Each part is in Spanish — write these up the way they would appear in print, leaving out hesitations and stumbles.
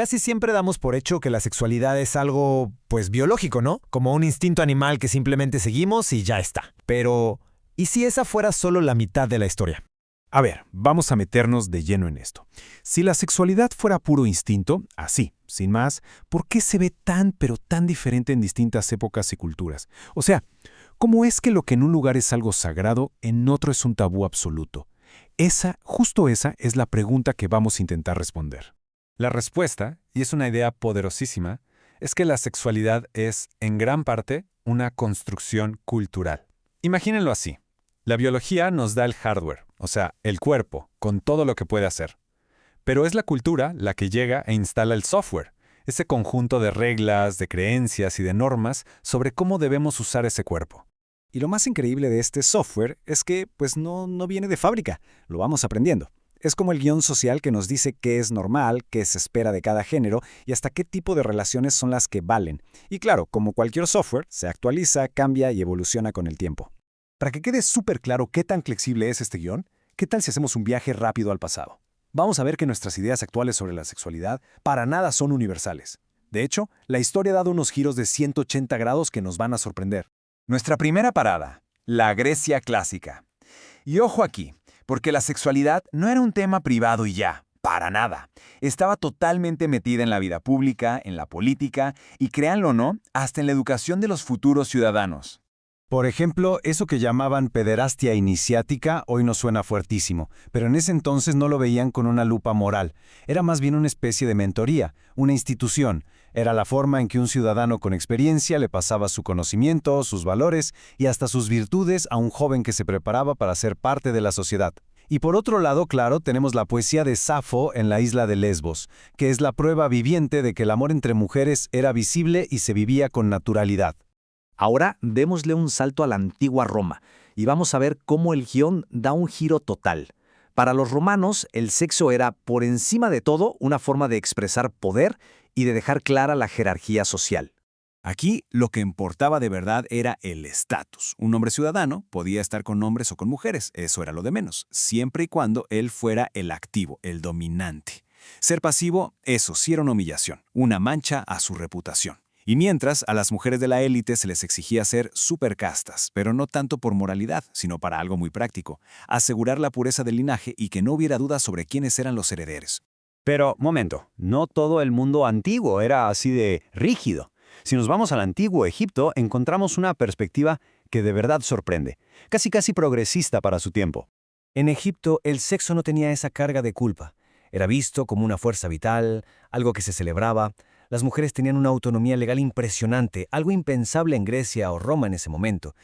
Casi siempre damos por hecho que la sexualidad es algo, pues, biológico, ¿no? Como un instinto animal que simplemente seguimos y ya está. Pero, ¿y si esa fuera solo la mitad de la historia? A ver, vamos a meternos de lleno en esto. Si la sexualidad fuera puro instinto, así, sin más, ¿por qué se ve tan pero tan diferente en distintas épocas y culturas? O sea, ¿cómo es que lo que en un lugar es algo sagrado, en otro es un tabú absoluto? Justo esa es la pregunta que vamos a intentar responder. La respuesta, y es una idea poderosísima, es que la sexualidad es, en gran parte, una construcción cultural. Imagínenlo así. La biología nos da el hardware, o sea, el cuerpo, con todo lo que puede hacer. Pero es la cultura la que llega e instala el software, ese conjunto de reglas, de creencias y de normas sobre cómo debemos usar ese cuerpo. Y lo más increíble de este software es que, pues no viene de fábrica, lo vamos aprendiendo. Es como el guión social que nos dice qué es normal, qué se espera de cada género y hasta qué tipo de relaciones son las que valen. Y claro, como cualquier software, se actualiza, cambia y evoluciona con el tiempo. Para que quede súper claro qué tan flexible es este guión, ¿qué tal si hacemos un viaje rápido al pasado? Vamos a ver que nuestras ideas actuales sobre la sexualidad para nada son universales. De hecho, la historia ha dado unos giros de 180 grados que nos van a sorprender. Nuestra primera parada, la Grecia clásica. Y ojo aquí, porque la sexualidad no era un tema privado y ya, para nada. Estaba totalmente metida en la vida pública, en la política y, créanlo o no, hasta en la educación de los futuros ciudadanos. Por ejemplo, eso que llamaban pederastia iniciática hoy nos suena fuertísimo, pero en ese entonces no lo veían con una lupa moral. Era más bien una especie de mentoría, una institución. Era la forma en que un ciudadano con experiencia le pasaba su conocimiento, sus valores y hasta sus virtudes a un joven que se preparaba para ser parte de la sociedad. Y por otro lado, claro, tenemos la poesía de Safo en la isla de Lesbos, que es la prueba viviente de que el amor entre mujeres era visible y se vivía con naturalidad. Ahora démosle un salto a la antigua Roma y vamos a ver cómo el guión da un giro total. Para los romanos, el sexo era, por encima de todo, una forma de expresar poder y de dejar clara la jerarquía social. Aquí lo que importaba de verdad era el estatus. Un hombre ciudadano podía estar con hombres o con mujeres, eso era lo de menos, siempre y cuando él fuera el activo, el dominante. Ser pasivo, eso sí era una humillación, una mancha a su reputación. Y mientras, a las mujeres de la élite se les exigía ser supercastas, pero no tanto por moralidad, sino para algo muy práctico, asegurar la pureza del linaje y que no hubiera dudas sobre quiénes eran los herederos. Pero, momento, no todo el mundo antiguo era así de rígido. Si nos vamos al antiguo Egipto, encontramos una perspectiva que de verdad sorprende, casi progresista para su tiempo. En Egipto, el sexo no tenía esa carga de culpa. Era visto como una fuerza vital, algo que se celebraba. Las mujeres tenían una autonomía legal impresionante, algo impensable en Grecia o Roma en ese momento.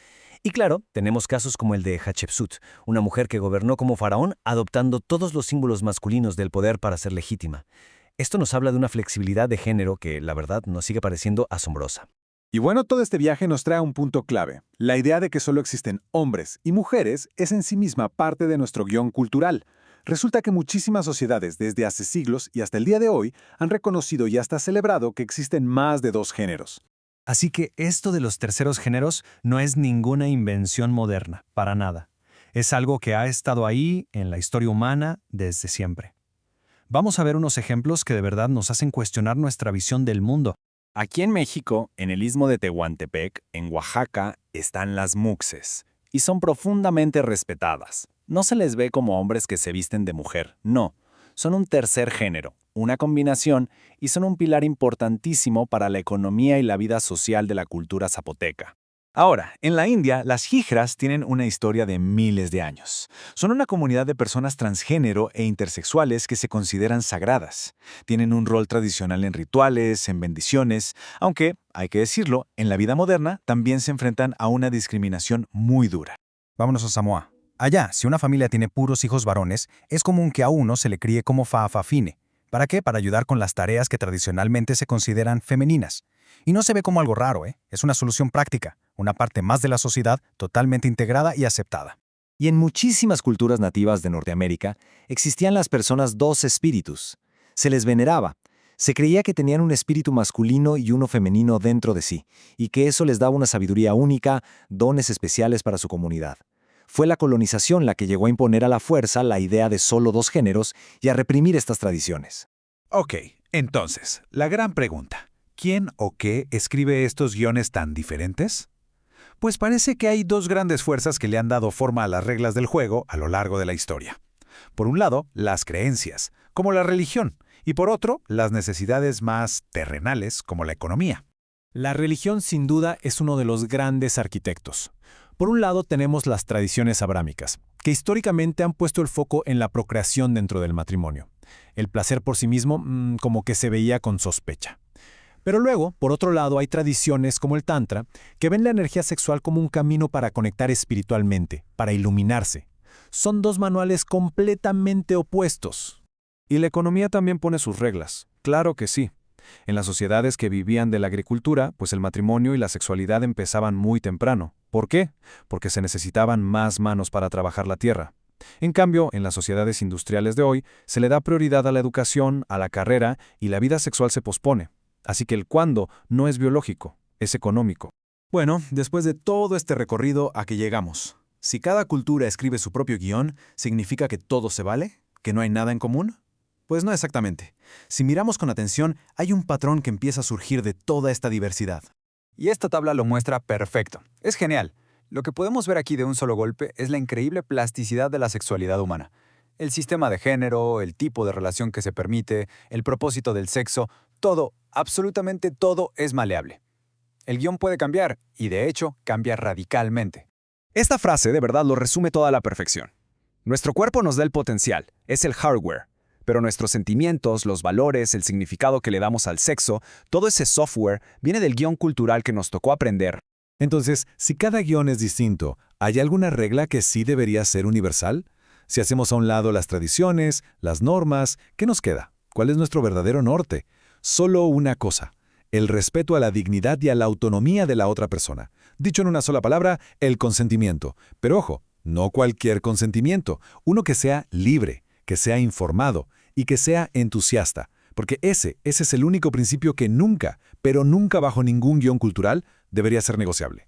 Y claro, tenemos casos como el de Hatshepsut, una mujer que gobernó como faraón adoptando todos los símbolos masculinos del poder para ser legítima. Esto nos habla de una flexibilidad de género que, la verdad, nos sigue pareciendo asombrosa. Y bueno, todo este viaje nos trae un punto clave. La idea de que solo existen hombres y mujeres es en sí misma parte de nuestro guión cultural. Resulta que muchísimas sociedades desde hace siglos y hasta el día de hoy han reconocido y hasta celebrado que existen más de 2 géneros. Así que esto de los terceros géneros no es ninguna invención moderna, para nada. Es algo que ha estado ahí en la historia humana desde siempre. Vamos a ver unos ejemplos que de verdad nos hacen cuestionar nuestra visión del mundo. Aquí en México, en el istmo de Tehuantepec, en Oaxaca, están las muxes, y son profundamente respetadas. No se les ve como hombres que se visten de mujer, no. Son un tercer género, una combinación, y son un pilar importantísimo para la economía y la vida social de la cultura zapoteca. Ahora, en la India, las hijras tienen una historia de miles de años. Son una comunidad de personas transgénero e intersexuales que se consideran sagradas. Tienen un rol tradicional en rituales, en bendiciones, aunque, hay que decirlo, en la vida moderna también se enfrentan a una discriminación muy dura. Vámonos a Samoa. Allá, si una familia tiene puros hijos varones, es común que a uno se le críe como fa'afafine. ¿Para qué? Para ayudar con las tareas que tradicionalmente se consideran femeninas. Y no se ve como algo raro, ¿eh? Es una solución práctica, una parte más de la sociedad totalmente integrada y aceptada. Y en muchísimas culturas nativas de Norteamérica existían las personas dos espíritus. Se les veneraba. Se creía que tenían un espíritu masculino y uno femenino dentro de sí, y que eso les daba una sabiduría única, dones especiales para su comunidad. Fue la colonización la que llegó a imponer a la fuerza la idea de solo 2 géneros y a reprimir estas tradiciones. Ok, Entonces, la gran pregunta, ¿quién o qué escribe estos guiones tan diferentes? Pues parece que hay dos grandes fuerzas que le han dado forma a las reglas del juego a lo largo de la historia. Por un lado, las creencias, como la religión, y por otro, las necesidades más terrenales, como la economía. La religión sin duda es uno de los grandes arquitectos. Por un lado tenemos las tradiciones abrámicas, que históricamente han puesto el foco en la procreación dentro del matrimonio. El placer por sí mismo como que se veía con sospecha. Pero luego, por otro lado, hay tradiciones como el Tantra, que ven la energía sexual como un camino para conectar espiritualmente, para iluminarse. Son dos manuales completamente opuestos. Y la economía también pone sus reglas. Claro que sí. En las sociedades que vivían de la agricultura, pues el matrimonio y la sexualidad empezaban muy temprano. ¿Por qué? Porque se necesitaban más manos para trabajar la tierra. En cambio, en las sociedades industriales de hoy, se le da prioridad a la educación, a la carrera, y la vida sexual se pospone. Así que el cuándo no es biológico, es económico. Bueno, después de todo este recorrido, ¿a qué llegamos? Si cada cultura escribe su propio guión, ¿significa que todo se vale? ¿Que no hay nada en común? Pues no exactamente. Si miramos con atención, hay un patrón que empieza a surgir de toda esta diversidad. Y esta tabla lo muestra perfecto. Es genial. Lo que podemos ver aquí de un solo golpe es la increíble plasticidad de la sexualidad humana. El sistema de género, el tipo de relación que se permite, el propósito del sexo, todo, absolutamente todo es maleable. El guión puede cambiar, y de hecho, cambia radicalmente. Esta frase de verdad lo resume toda a la perfección. Nuestro cuerpo nos da el potencial, es el hardware. Pero nuestros sentimientos, los valores, el significado que le damos al sexo, todo ese software viene del guión cultural que nos tocó aprender. Entonces, si cada guión es distinto, ¿hay alguna regla que sí debería ser universal? Si hacemos a un lado las tradiciones, las normas, ¿qué nos queda? ¿Cuál es nuestro verdadero norte? Solo una cosa: el respeto a la dignidad y a la autonomía de la otra persona. Dicho en una sola palabra, el consentimiento. Pero ojo, no cualquier consentimiento, uno que sea libre, que sea informado y que sea entusiasta, porque ese es el único principio que nunca, pero nunca bajo ningún guión cultural, debería ser negociable.